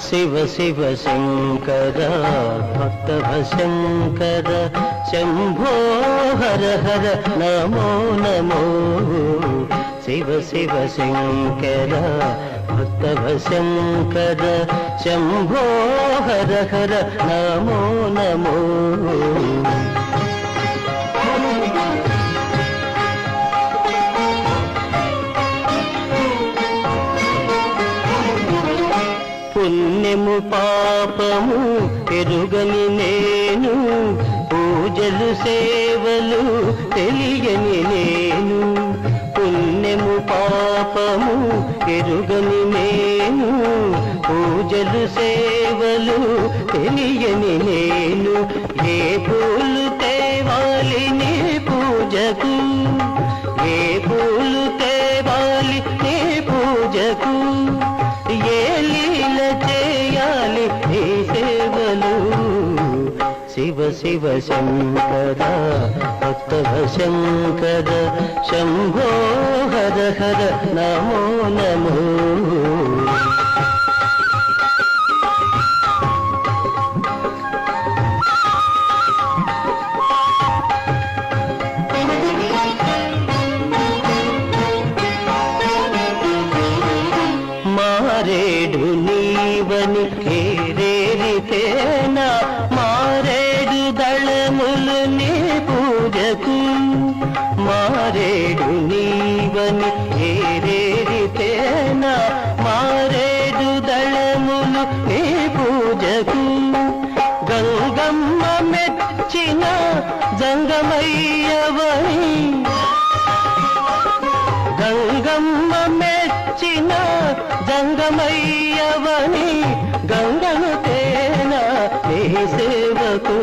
శివ శివ శంకర భక్తభశంకర శంభో హర హర నమో నమో శివ శివ శంకర భక్తభశంకర శంభో హర హర నమో నమో పుణ్యము పాపము ఎరుగని నేను పూజలు సేవలు తెలియని నేను పుణ్యము పాపము ఎరుగని నేను పూజలు సేవలు తెలియని నేను ఏ పూలు తేవాలి నీ పూజకు ఏ పూలు తేవాలి నీ పూజకు ఏ లీల చేయాలి నీ సేవలు శివ శివ శంకర భక్తభశంకర శంభో హర హర నమో నమో మారేడు నీవని ఏరేరితేనా మారేడు దళములు నీ పూజకు మారేడు నీవని ఏరేరితేనా మారేడు దళములు నీ పూజకు గంగమ్మ మెచ్చిన జంగమయ్యవని గంగమ్మ మెచ్చిన జంగమయ్యవని గంగను తేనా నీ సేవకు